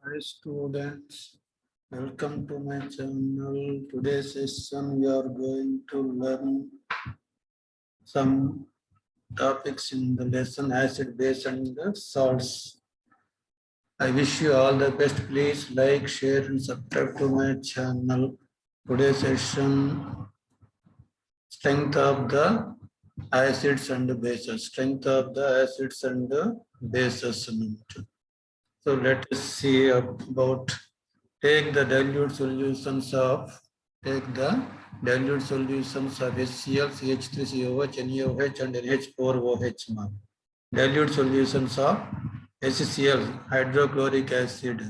Hi students, welcome to my channel. Today's session we are going to learn some topics in the lesson acid, base and the salts. I wish you all the best. Please like, share and subscribe to my channel. Today's session strength of the acids and bases. Strength of the acids and the bases. So let us see about take the dilute solutions of HCl, CH3COH, NaOH and NH4OH. Dilute solutions of HCl, hydrochloric acid,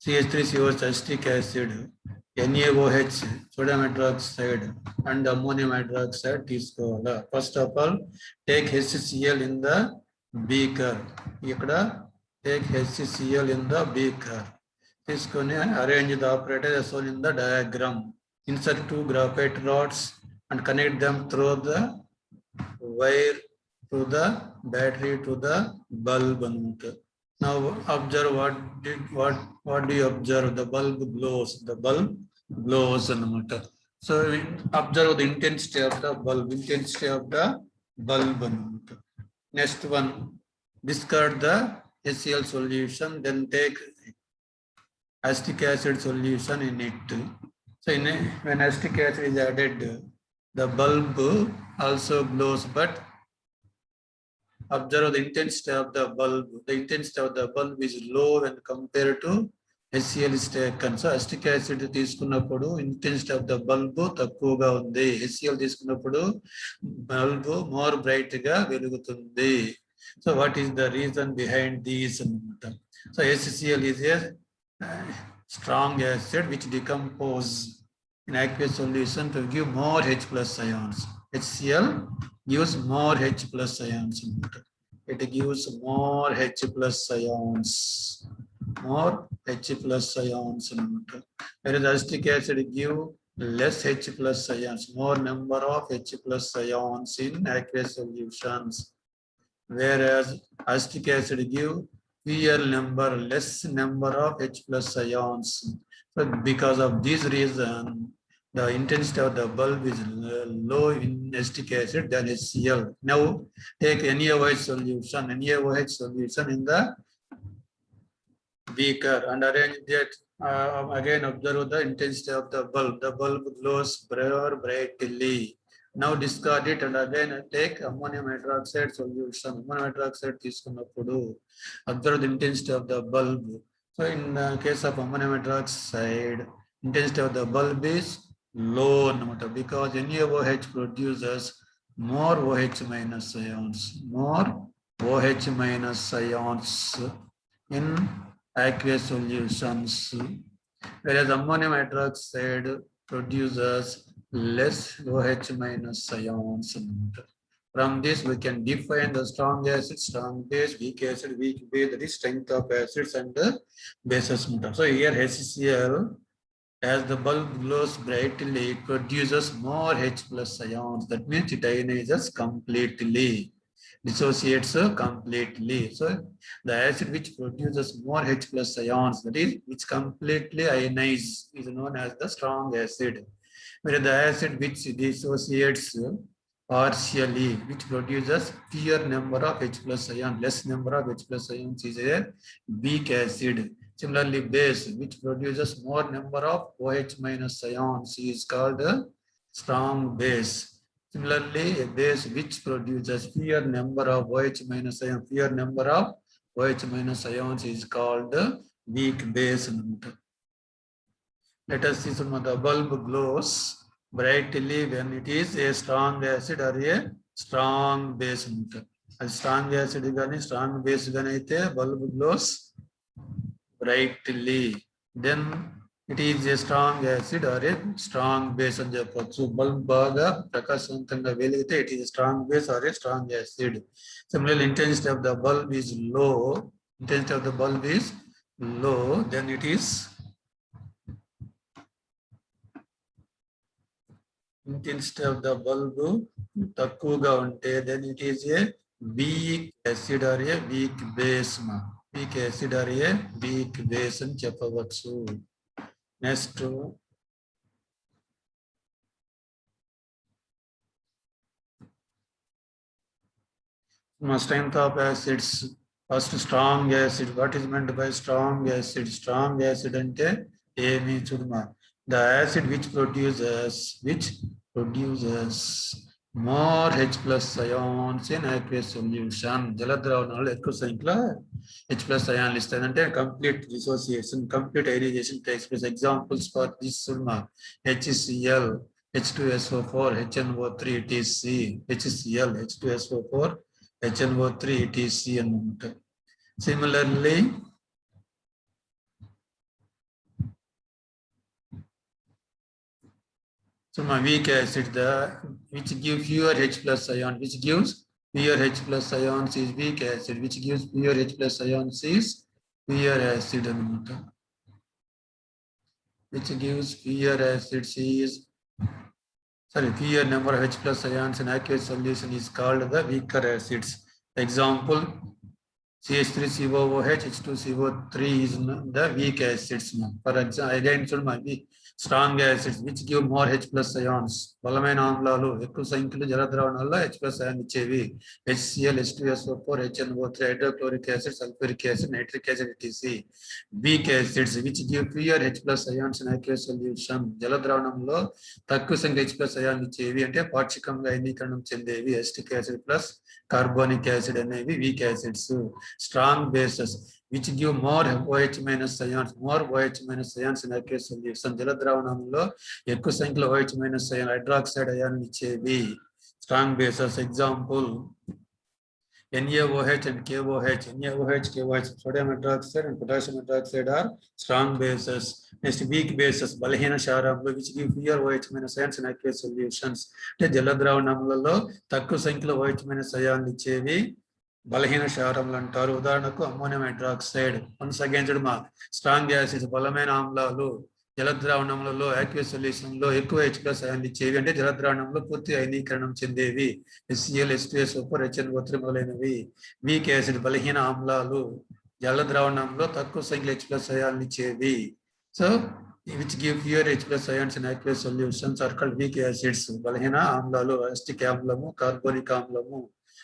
CH3COH, acetic acid, NaOH, sodium hydroxide and ammonium hydroxide తీసుకోవాలా. First of all, take HCl in the beaker. ఇక్కడ take HCl in the beaker. తీసుకొని arrange the apparatus as shown in the diagram. Insert two graphite rods and connect them through the wire to the battery to the bulb. Now observe what do you observe? The bulb glows. The bulb glows. So observe the intensity of the bulb. Intensity of the bulb. Next one, discard the HCl solution. Then take acetic acid solution in it. So when acetic acid is added, the bulb also glows, but observe the intensity of the bulb. The intensity of the bulb is low when compared to HCl is taken. So acetic acid తీసుకున్నప్పుడు intensity of the bulb తక్కువగా ఉంది. HCl తీసుకున్నప్పుడు bulb more bright గా వెలుగుతుంది. So what is the reason behind these? So HCl is a strong acid which decompose in aqueous solution to give more H plus ions. HCl gives more H plus ions. It gives more H plus ions. More H plus ions. Whereas acetic acid give less H plus ions. More number of H plus ions in aqueous solutions. Whereas acetic acid give fewer number, less number of H plus ions. So because of this reason, the intensity of the bulb is low in acetic acid than HCl. Now take NaOH solution in the beaker and arrange that. Again observe the intensity of the bulb. The bulb glows more brightly. Now discard it and again take ammonium hydroxide solution. Ammonium hydroxide తీసుకున్నప్పుడు observe the intensity of the bulb. So in case of ammonium hydroxide, intensity of the bulb is low because NaOH produces more OH minus ions. More OH minus ions in aqueous solutions, whereas ammonium hydroxide produces less OH minus ions. From this we can define the strong acid, strong base, weak acid, weak base, that is strength of acids and bases. So here HCl, as the bulb glows brightly, it produces more H plus ions. That means it ionizes completely, dissociates completely. So the acid which produces more H plus ions, that is which completely ionize, is known as the strong acid. Whereas the acid which dissociates partially, which produces fewer number of H plus ions, less number of H plus ions, is a weak acid. Similarly, base which produces more number of OH minus ions is called a strong base. Similarly, a base which produces fewer number of OH minus ions, is called a weak base. Let us see some of the bulb glows brightly when it is a strong acid or a strong base. A strong acid gani strong base gani aithe bulb glows brightly. Then it is a strong acid or a strong base అని చెప్పొచ్చు. Bulb బాగా ప్రకాశవంతంగా వెలిగితే it is a strong base or a strong acid. Similarly, intensity of the bulb is low. Intensity of the bulb is low, then it is intensity of the bulb తక్కువగా ఉంటే then it is a weak acid or a weak base. Weak acid or A weak base అని చెప్పవచ్చు. Next strength of acids. First, strong acid. What is meant by strong acid? Strong acid ante emi chudma. The acid which produces more H plus ions in aqueous solution. Jaladravanalo ekku sankhya H plus ion istadante complete dissociation, complete ionization takes place. Examples for this chudma: HCl, H2SO4, HNO3, etc. HCl, H2SO4, HNO3, etc. అన్నమాట. Similarly, so my weak acid, which gives pure H plus ion, which gives pure H plus ions is weak acid, which gives pure H plus ions is pure acid అన్నమాట. Which gives pure acids is, pure number of H plus ions in aqueous solution is called the weaker acids. Example, CH3COOH, H2CO3 is the weak acids. For example, again, strong acids which give more H plus ions. బలమైన ఆమ్లాలు ఎక్కువ సంఖ్యలో జలద్రావణాల్లో H plus ion ఇచ్చేవి. HCl, H2SO4, HNO3, hydrochloric acid, sulfuric acid, nitric acid, etc. Weak acids which give pure H plus ions in aqueous solution. జలద్రావణంలో తక్కువ సంఖ్య H plus ion ఇచ్చేవి అంటే పాక్షికంగా అయనీకరణం చెందేవి. Acetic acid plus carbonic acid అనేవి weak acids. Strong bases which give more OH minus ions, in aqueous solution. జలద్రావణంలో ఎక్కువ సంఖ్యలో OH minus ion, hydroxide ion ఇచ్చేవి. Strong bases. Example, NaOH and KOH. NaOH, KOH, sodium hydroxide and potassium hydroxide are strong bases. Next, weak bases, బలహీన క్షారాలు which give pure OH minus ions in aqueous solutions. అంటే జలద్రావణములలో తక్కువ సంఖ్యలో OH minus ion ఇచ్చేవి బలహీన క్షారములు అంటారు. ఉదాహరణకు ammonium hydroxide. Once again చూడమా, స్ట్రాంగ్ యాసిడ్స్ బలమైన ఆమ్లాలు జలద్రావణములలో aqueous solution లో ఎక్కువ H plus ion ఇచ్చేవి అంటే జలద్రావణంలో పూర్తి అయనీకరణం చెందేవి. HCl, H2SO4, HNO3 మొదలైనవి. వీక్ యాసిడ్ బలహీన ఆమ్లాలు జలద్రావణంలో తక్కువ సంఖ్యలో H plus ion ఇచ్చేవి. So which give pure H plus ions in aqueous solutions are called weak acids. బలహీన ఆమ్లాలు అసిటిక్ ఆమ్లము, కార్బోనిక్ ఆమ్లము,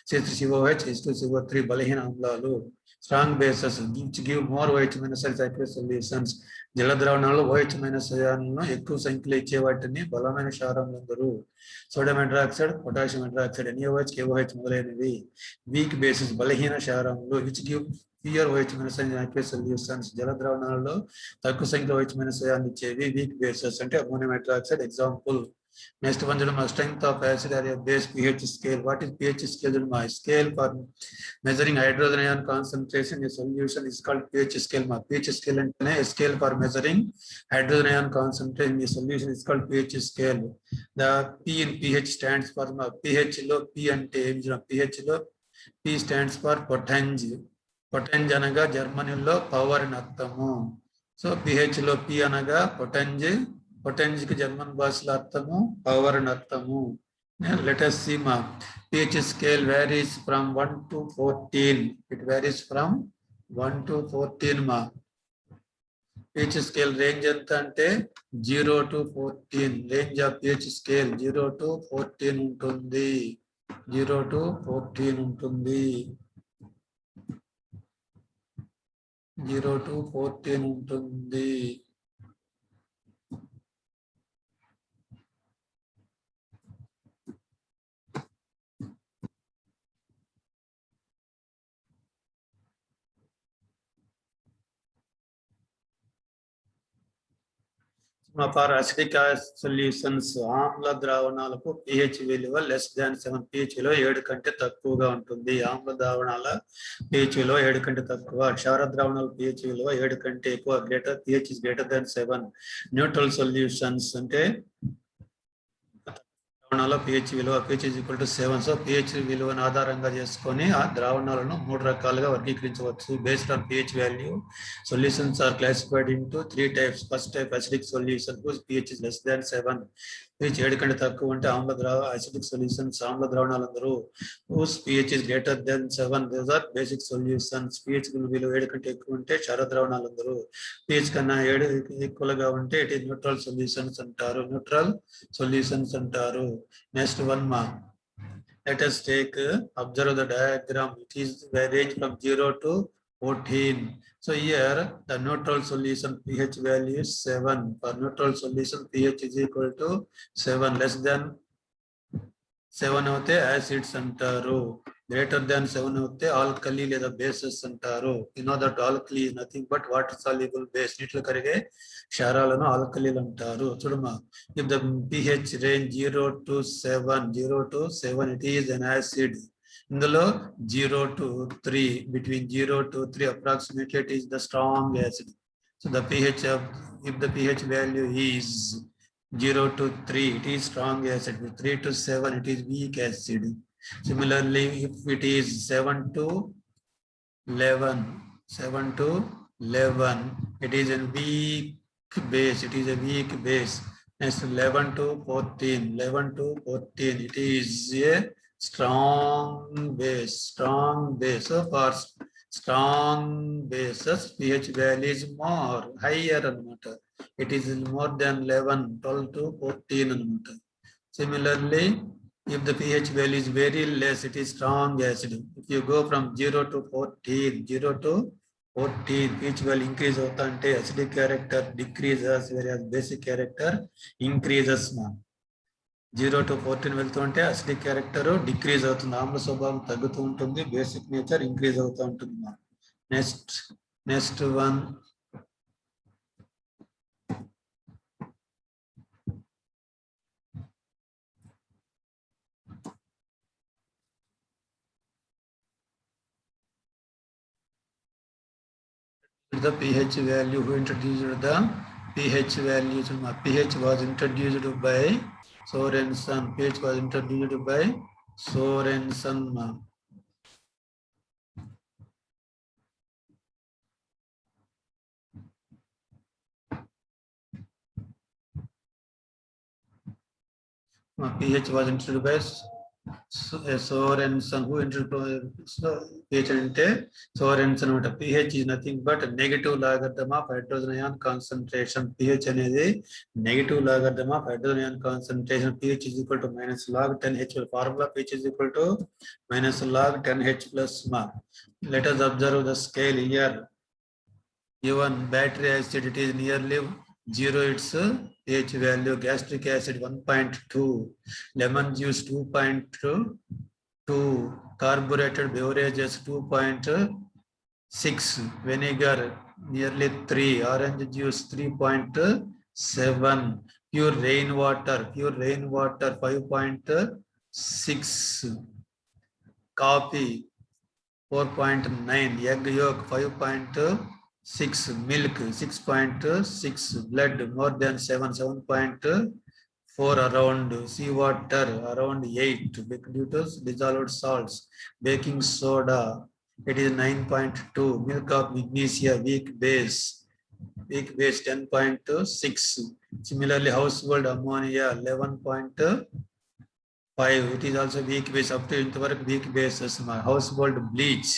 CH3COH, H2CO3 బలహీన ఆమ్లాలు. Strong bases which give more OH minus ions aqueous solutions. జలద్రావణాల్లో OH minus ions ఎక్కువ సంఖ్యలో ఇచ్చే వాటిని బలమైన క్షారములు అందరు. Sodium hydroxide, potassium hydroxide, NaOH, KOH మొదలైనవి. వీక్ బేసిస్ బలహీన క్షారములు which give pure OH minus ions aqueous solutions. జలద్రావణాల్లో తక్కువ సంఖ్యలో OH minus ions ఇచ్చేవి వీక్ బేసెస్ అంటే ammonium hydroxide. Example. Next one, strength of acid or a base pH scale. What is pH scale? My scale for measuring hydrogen ion concentration in a solution is called pH scale. My pH scale and a scale for measuring hydrogen ion concentration in a solution is called pH scale. The P in pH stands for pH low. P and pH low. P stands for potenge. Potenge anaga Germany low power in అర్థము. So pH low P anaga potenge. Potenge ki German భాషలో అర్థము power అని అర్థము. Let us see ma pH scale varies from 1 to 14. It varies from 1 to 14 ma. pH scale range ఎంత అంటే 0 to 14. Range of pH scale 0 to 14 ఉంటుంది. 0 to 14 ఉంటుంది. 0 to 14 ఉంటుంది. For acidic solutions, ఆమ్ల ద్రావణాలకు pH విలువ less than 7. pH విలువ 7 కంటే తక్కువగా ఉంటుంది. ఆమ్ల ద్రావణాల pH విలువ 7 కంటే తక్కువ. క్షార ద్రావణాల pH విలువ 7 కంటే ఎక్కువ. pH is greater than 7. Neutral solutions అంటే ద్రావణాల pH విలువ pH is equal to 7. So pH విలువను ఆధారంగా చేసుకొని ఆ ద్రావణాలను 3 రకాలుగా వర్గీకరించవచ్చు. Based on pH value solutions are classified into 3 types. First type acidic solution whose pH is less than 7. pH 7 కంటే తక్కువ ఉంటే అసిడిక్ సొల్యూషన్స్ ఆమ్ల ద్రావణాలందరూ whose pH is greater than 7. those are basic solutions. pH విలువ 7 కంటే ఎక్కువ ఉంటే క్షార ద్రావణాలందరూ pH కన్నా 7 ఎక్కువగా ఉంటే ఇట్ ఇస్ న్యూట్రల్ సొల్యూషన్స్ అంటారు. న్యూట్రల్ సొల్యూషన్స్ అంటారు. Next one ma. Let us take observe the diagram. It is range from 0 to 14. So here the neutral solution pH value is 7. For neutral solution pH is equal to 7. Less than 7 అవుతే acids అంటారు. Greater than 7 అవుతే alkali లేదా bases అంటారు. You know that alkali is nothing but water soluble base. నీటిలో కరిగే క్షారాలను ఆల్కలీలు అంటారు. చూడమ్మా, if the pH range 0 to 7 it is an acid. ఇందులో 0 to 3, between 0 to 3 approximately it is the strong acid. So the pH of, if the pH value is 0 to 3 it is strong acid. With 3 to 7 it is weak acid. Similarly, if it is 7 to 11, it is a weak base. It is a weak base. Next 11 to 14, it is a strong base. So for strong bases pH value is more higher anamata. It is more than 11, 12 to 14 anamata. Similarly, if the pH value is very less, it is strong acid. If you go from 0 to 14, pH value increase అవుతా అంటే acidic character decreases, whereas basic character increases. 0 to 14 వెళ్తూ ఉంటే acidic character decrease అవుతుంది, ఆమ్ల స్వభావం తగ్గుతూ ఉంటుంది, basic nature increase అవుతూ ఉంటుంది. Next one. The pH value, who introduced the pH value? pH was introduced by Sorensen. pH was introduced by Sorensen. pH was introduced by Sorensen. Who introduced pH ante Sorensen. pH is nothing but negative logarithm of hydrogen ion concentration. pH అనేది negative logarithm of hydrogen ion concentration. pH is equal to minus log 10H. Formula pH is equal to minus log 10H plus ma. Let us observe the scale here. Even battery acid, it is nearly 0 its pH value. Gastric acid 1.2, lemon juice 2.2, carbureted beverages 2.6, vinegar nearly 3, orange juice 3.7, pure rainwater 5.6, coffee 4.9, egg yolk 5.6, milk 6.6, blood more than 7.4 around, seawater around 8, due to dissolved salts, baking soda it is 9.2, milk of magnesia weak base 10.6. Similarly, household ammonia 11.5, it is also weak base. Up to intavarku weak bases. Household bleach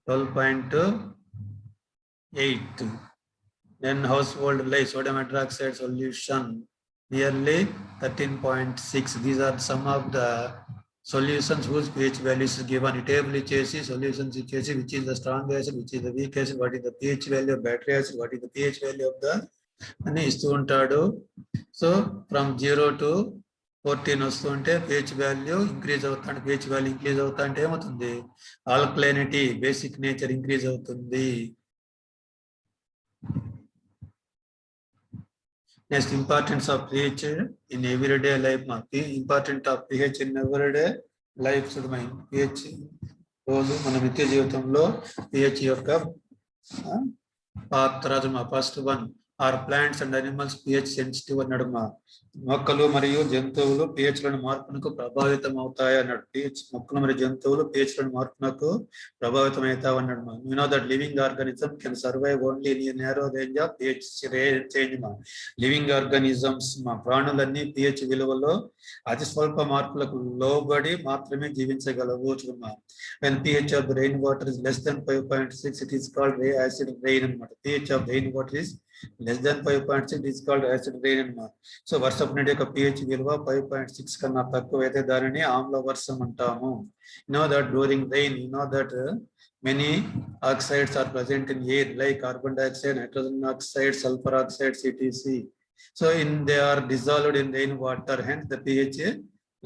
12.8. Then household lye sodium hydroxide solution nearly 13.6. These are some of the solutions whose pH values is given. Table ichesi solutions ichesi which is the strong acid, which is the weak acid, what is the pH value of battery acid, what is the pH value of the అని ఇస్తూ ఉంటాడు. So from 0 to 14 వస్తుంటే pH value increase అవుతాంటే pH value increase అవుతా అంటే ఏమవుతుంది, alkalinity basic nature increase అవుతుంది. Next importance of pH in everyday life. Important of pH in everyday life. pH రోజు మన నిత్య జీవితంలో pH యొక్క పాత్ర. First one, are plants and animals pH sensitive అన్నాడు. మొక్కలు మరియు జంతువులు పిహెచ్ లోని మార్పునకు ప్రభావితం అవుతాయి అన్నాడు. పిహెచ్ మొక్కలు మరియు జంతువులు పిహెచ్ లోని మార్పునకు ప్రభావితం అవుతాయి అన్నాడు. You know that living organism can survive only in narrow range of pH change. Living organisms ప్రాణులన్నీ పిహెచ్ విలువలో అతి స్వల్ప మార్పులకు లోబడి మాత్రమే జీవించగలవు. When pH of the rainwater is less than 5.6, it is called acid rain అన్నమాట. pH of rainwater is less than 5.6, it is called acid rain అన్నమాట. సో వర్షపు నీటి యొక్క pH విలువ 5.6 కన్నా తక్కువ అయితే దానిని ఆమ్ల వర్షం అంటాము. You know that during rain, you know that many oxides are present in air like carbon dioxide, nitrogen oxide, sulfur oxide, etc. So they are dissolved in rainwater, hence the pH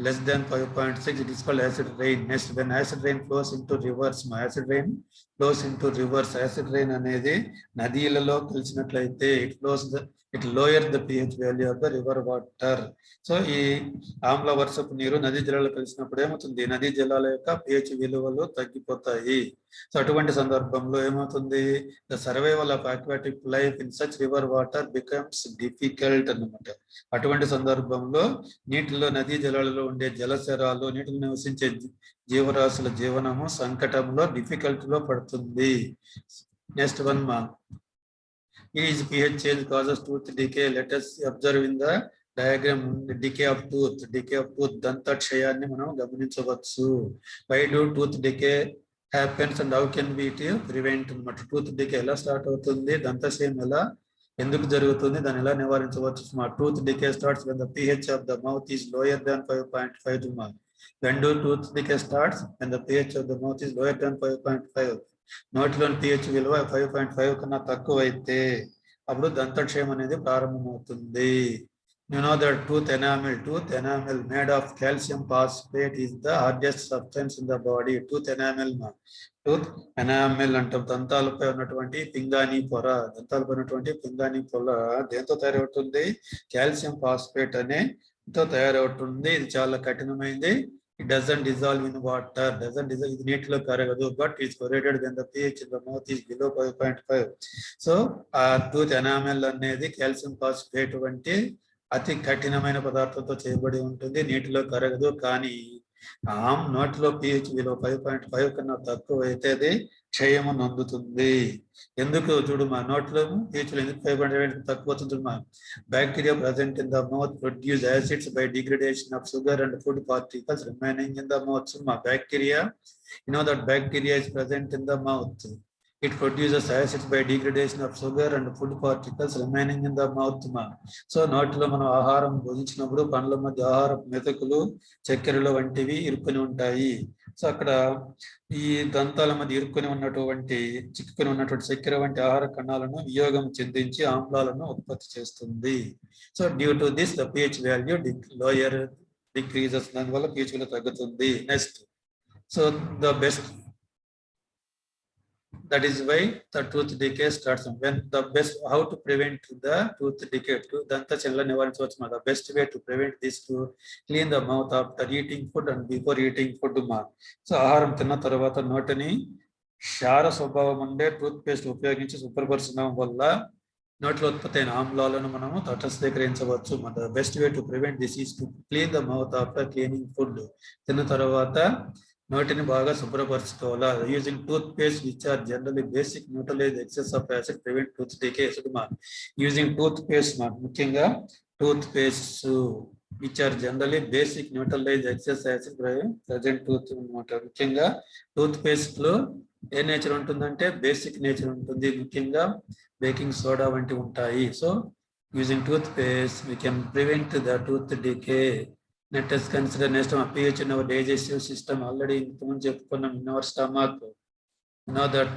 less than 5.6, it is called acid rain. Next, when acid rain flows into rivers, acid rain flows into rivers. Acid rain అనేది నదీలలో కలిసినట్లయితే it lowers the pH value of the river water. So ఈ ఆమ్ల వర్షపు నీరు నదీ జలాలు కలిసినప్పుడు ఏమవుతుంది, నదీ జలాల యొక్క pH విలువలు తగ్గిపోతాయి. సో అటువంటి సందర్భంలో ఏమవుతుంది, the survival of aquatic life in such river water becomes difficult అన్నమాట. అటువంటి సందర్భంలో నీటిలో నదీ జలాలలో ఉండే జలచరాలు, నీటిలో నివసించే జీవరాశుల జీవనము సంకటంలో డిఫికల్టీలో పడుతుంది. Next one is pH change causes tooth decay. Let us observe in the diagram decay of tooth. Decay of tooth దంత క్షయాన్ని మనం గమనించవచ్చు. Why do tooth decay happens and how can we prevent అన్నమాట. టూత్ డికే ఎలా start అవుతుంది, దంతక్షయం ఎలా ఎందుకు జరుగుతుంది, దాన్ని ఎలా నివారించవచ్చు. Tooth decay starts when the pH of the mouth is lower than 5.5. When do tooth decay starts? When the pH of the mouth is lower than 5.5. నోటిలోని pH విలువ 5.5 కన్నా తక్కువ అయితే అప్పుడు దంతక్షయం అనేది ప్రారంభమవుతుంది. You know that tooth enamel made of calcium phosphate is the hardest substance in the body. Tooth enamel అంటాం. దంతాలపై ఉన్నటువంటి పింగాణి పొర, దేంతో తయారవుతుంది, కాల్షియం ఫాస్ఫేట్ అనే తో తయారవుతుంది. ఇది చాలా కఠినమైంది. It doesn't dissolve in water, ఇది నీటిలో కరగదు, but it's corroded when the pH in the mouth is below 5.5. So ఆ టూత్ ఎనామెల్ అనేది కాల్షియం ఫాస్ఫేట్ వంటి అతి కఠినమైన పదార్థంతో చేయబడి ఉంటుంది, నీటిలో కరగదు. కానీ నోటిలో pH విలువ 5.5 కన్నా తక్కువ అయితే అది క్షయము నొందుతుంది. ఎందుకు చూడు, నోట్లో pH ఎందుకు 5.5 తక్కువ అవుతుంది. Bacteria present in the mouth produce acids by degradation of sugar and food particles remaining in the mouth. Bacteria, you know that bacteria is present in the mouth. It produces acids by degradation of sugar and food particles remaining in the mouth. So నోటిలో మనం ఆహారం భోజించినప్పుడు పండ్ల మధ్య ఆహార మెతుకులు, చక్కెరలు వంటివి ఇరుక్కుని ఉంటాయి. So అక్కడ ఈ దంతాల మధ్య చిక్కుకుని ఉన్నటువంటి చక్కెర వంటి ఆహార కణాలను వియోగం చెందించి ఆమ్లాలను ఉత్పత్తి చేస్తుంది. So due to this the pH value lower decreases, దానివల్ల pH విలువ తగ్గుతుంది. Next, so the best, that is why the tooth decay starts. When the best, how to prevent the tooth decay, దంతక్షయం నివారించవచ్చు. The best way to prevent this to clean the mouth after eating food and before eating food. So ఆహారం తిన్న తర్వాత నోటిని క్షార స్వభావం ఉండే tooth paste ఉపయోగించి శుభ్రపరచడం వల్ల నోట్లో ఉత్పత్తి అయిన ఆమ్లాలను మనము తటస్థీకరించవచ్చు. The best way to prevent this is to clean the mouth after cleaning food. తిన్న తర్వాత నోటిని బాగా శుభ్రపరచుకోవాలా. Using toothpaste which are generally basic neutralize excess of acid prevent tooth decay. Using toothpaste, ముఖ్యంగా toothpaste which are generally basic neutralize excess acid present tooth అనమాట. ముఖ్యంగా toothpaste లో ఏ నేచర్ ఉంటుందంటే basic nature ఉంటుంది, ముఖ్యంగా baking soda వంటివి ఉంటాయి. So using toothpaste we can prevent the tooth decay. Let us consider next pH in our digestive system. Already in our stomach, you know that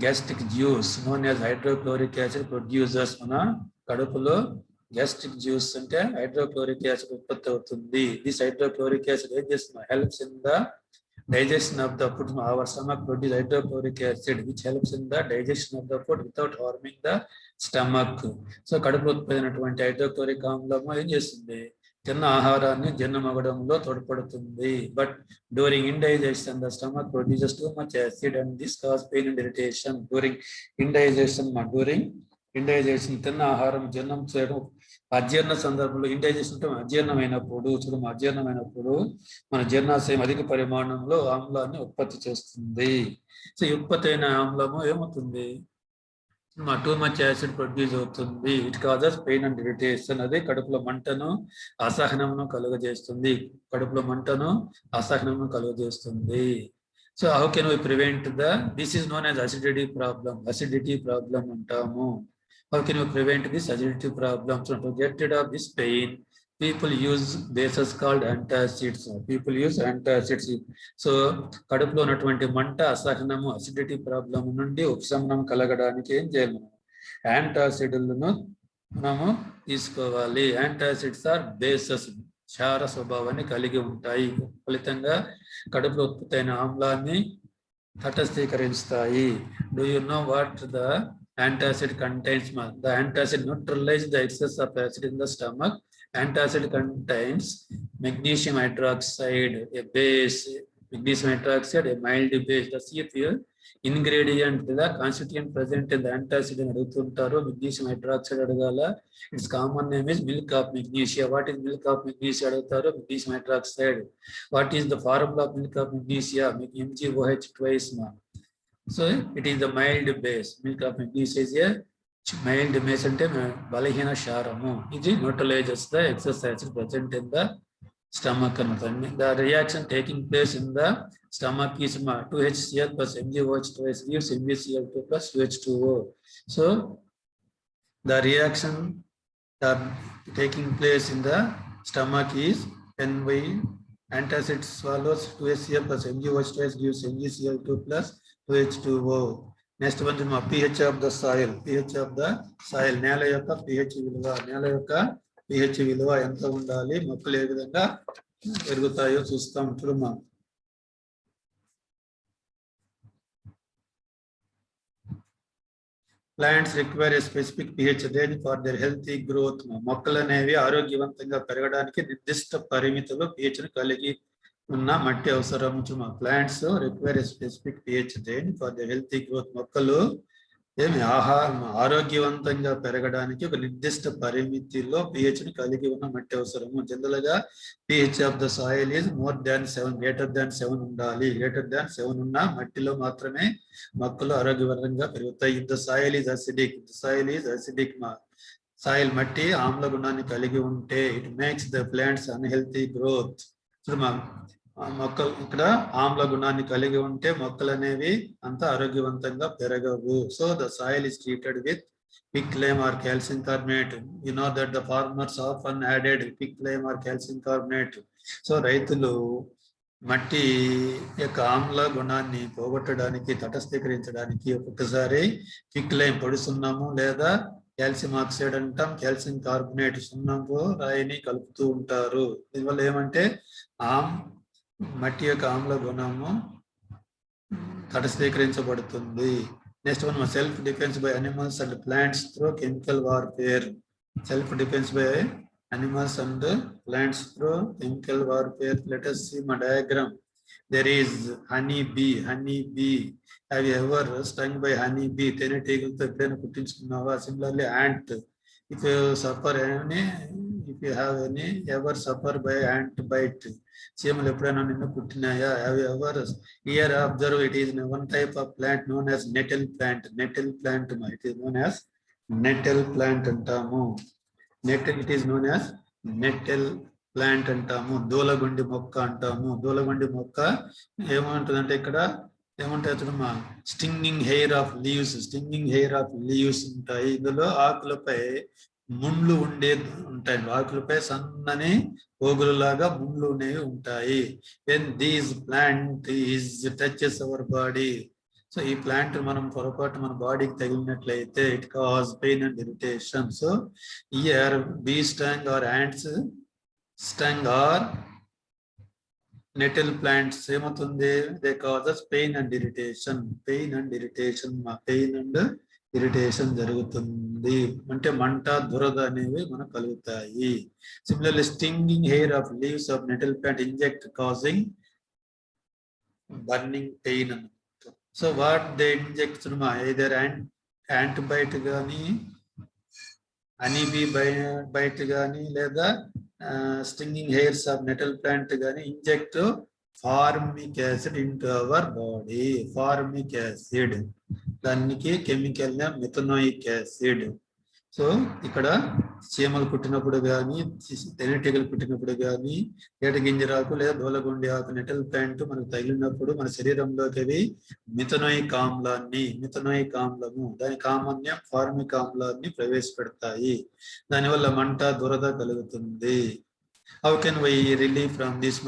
gastric juice known as hydrochloric acid produces mana kadupulo gastric juice ante hydrochloric acid utpatti avutundi. This hydrochloric acid helps in the digestion of the food. Our stomach produces hydrochloric acid which helps in the digestion of the food without harming the stomach. So kadupulo utpattinatuvanti hydrochloric amlamu em chestundi, తిన్న ఆహారాన్ని జీర్ణమవడంలో తోడ్పడుతుంది. But during indigestion the stomach produces two much acid and this cause pain and irritation. During indigestion ఇండైజేషన్ తిన్న ఆహారం జీర్ణం చేయడం అజీర్ణ సందర్భంలో ఇండైజేషన్ అంటే అజీర్ణమైనప్పుడు మన జీర్ణాశయం అధిక పరిమాణంలో ఆమ్లాన్ని ఉత్పత్తి చేస్తుంది. సో ఈ ఉత్పత్తి అయిన ఆమ్లము ఏమవుతుంది, టూ మచ్ యాసిడ్ ప్రొడ్యూస్ అవుతుంది. It causes pain and irritation. అదే కడుపులో మంటను అసహనమును కలుగజేస్తుంది. So how can we prevent this is known as acidity problem అంటాము. How can we prevent this acidity problem? To get rid of this pain people use bases called antacids. So కడుపులో ఉన్నటువంటి మంట, అసహనము, acidity problem నుండి ఉపశమనం కలగడానికి ఏం చేయాలి? యాంటాసిడ్లను మనము తీసుకోవాలి. యాంటాసిడ్స్ ఆర్ బేసెస్, క్షార స్వభావాన్ని కలిగి ఉంటాయి. ఫలితంగా కడుపులో ఉత్పత్తి అయిన ఆమ్లాన్ని తటస్థీకరిస్తాయి. Do you know what the antacid contains? The antacid neutralizes the excess of acid in the stomach. Antacid contains magnesium hydroxide, a base. Magnesium hydroxide, a mild base. The CFU ingredient, the constituent present in the antacid in adugutuntaru. Magnesium hydroxide adugala. Its common name is milk of magnesia. What is milk of magnesia adugutaru? Magnesium hydroxide. What is the formula of milk of magnesia? MgOH twice. So it is the mild base. Milk of magnesia is a mild base ante balahina sharamu. It neutralizes the excess acid present in the stomach. The reaction taking place in the stomach is 2HCl plus MgOH twice gives MgCl2 plus OH2O. So the reaction taking place in the stomach is when we antacid swallows 2HCl plus MgOH twice gives MgCl2 plus OH2O. Next one is pH of the soil. నేల యొక్క pH విలువ ఎంత ఉండాలి, మొక్కలు ఏ విధంగా పెరుగుతాయో చూస్తాం. చూడమ్మా, plants require a specific pH range for their healthy growth. మొక్కలు అనేవి ఆరోగ్యవంతంగా పెరగడానికి నిర్దిష్ట పరిమితిలో pH ను కలిగి ఉన్న మట్టి అవసరం. Plants require specific pH range for the healthy growth. మొక్కలు ఆరోగ్యవంతంగా పెరగడానికి ఒక నిర్దిష్ట పరిమితిలో pH ని కలిగి ఉన్న మట్టి అవసరము. జనరల్ గా pH of the soil is more than 7, greater than 7 ఉండాలి. గ్రేటర్ దాన్ 7 ఉన్న మట్టిలో మాత్రమే మొక్కలు ఆరోగ్యవంతంగా పెరుగుతాయి. If the soil is acidic, soil మట్టి ఆమ్ల గుణాన్ని కలిగి ఉంటే it makes the plants unhealthy growth. మొక్కలు ఇక్కడ ఆమ్ల గుణాన్ని కలిగి ఉంటే మొక్కలు అనేవి అంత ఆరోగ్యవంతంగా పెరగవు. So the soil is treated with quicklime or calcium carbonate. You know that the farmers often added quicklime or calcium carbonate. So రైతులు మట్టి యొక్క ఆమ్ల గుణాన్ని పోగొట్టడానికి, తటస్థీకరించడానికి ఒక్కొక్కసారి క్విక్లైమ్ పొడి సున్నము లేదా కాల్షియం ఆక్సైడ్ అంటాం, కాల్షియం కార్బోనేట్ సున్నము రాయిని కలుపుతూ ఉంటారు. దీనివల్ల ఏమంటే మట్టి యొక్క ఆమ్ల గుణము తటస్థీకరించబడుతుంది. Next one, self defence by animals and plants through chemical warfare. Self defence by animals and plants through chemical warfare. Let us see my diagram. There is honey bee. Have you ever stung by honey bee? Teenageagulto eppudena kuttinchukunnava? Similarly ant, if you have any ever suffer by ant bite, చీమలు ఎప్పుడైనా నిన్ను కుట్టినాయా? Have you ever? Here observe, it is one type of plant known as nettle plant. It is known as nettle plant అంటాము. It is known as nettle plant అంటాము. దూలగుండి మొక్క అంటాము. దూలగుండి మొక్క ఏమంటుందంటే ఇక్కడ ఏమంటాయి చూడమ్మా, స్టింగింగ్ హెయిర్ ఆఫ్ లీవ్స్ ఉంటాయి. ఇందులో ఆకులపై ముండ్లు ఉంటాయి. ఆకులపై సన్నని పోగులులాగా ముండ్లు అనేవి ఉంటాయి. when these plant is touches our body, so ఈ ప్లాంట్ మనం పొరపాటు మన బాడీకి తగిలినట్లయితే it cause pain and irritation. So here bee stung or ants stung or nettle plants ఏమవుతుంది, they causes pain and irritation జరుగుతుంది. అంటే మంట, దురద అనేవి మనకు కలుగుతాయి. Similarly stinging hair of leaves of nettle plant inject causing burning pain. So what they inject, either antibiotic కానీ honeybee bite కానీ లేదా stinging hairs of nettle plant కానీ inject formic acid into our body. Formic acid దానికి chemical name methanoic acid. So ఇక్కడ చీమలు పుట్టినప్పుడు కానీ తేనెటీగలు పుట్టినప్పుడు కానీ ఏటగింజరాకు లేదా దూలగుండి ఆకు నెటల్ ప్లాంట్ మనకు తగిలినప్పుడు మన శరీరంలోకి అవి మిథనోయిక్ ఆమ్లము దాని కామన్యం ఫార్మిక్ ఆమ్లాన్ని ప్రవేశపెడతాయి. దానివల్ల మంట దురద కలుగుతుంది. How can we relieve from this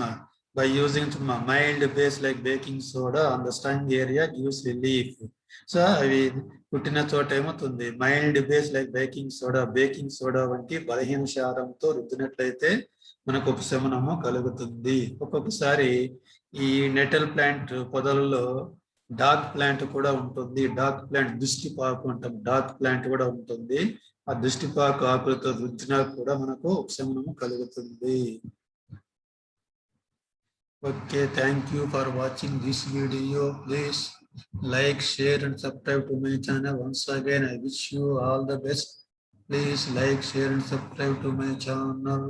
by using mild base like baking soda on the stung area gives relief. So అవి పుట్టిన చోట ఏమవుతుంది, mild base like baking soda వంటి బలహీన క్షారంతో రుద్దినట్లయితే మనకు ఉపశమనము కలుగుతుంది. ఒక్కొక్కసారి ఈ నెటల్ ప్లాంట్ పొదలలో డాగ్ ప్లాంట్ కూడా ఉంటుంది. డాగ్ ప్లాంట్ దుష్టిపాకు అంటాం. డాగ్ ప్లాంట్ కూడా ఉంటుంది. ఆ దుష్టిపాకు ఆకులతో రుద్దినా కూడా మనకు ఉపశమనము కలుగుతుంది. Okay, thank you for watching this video. Please like, share and subscribe to my channel. Once again, I wish you all the best. Please like, share and subscribe to my channel.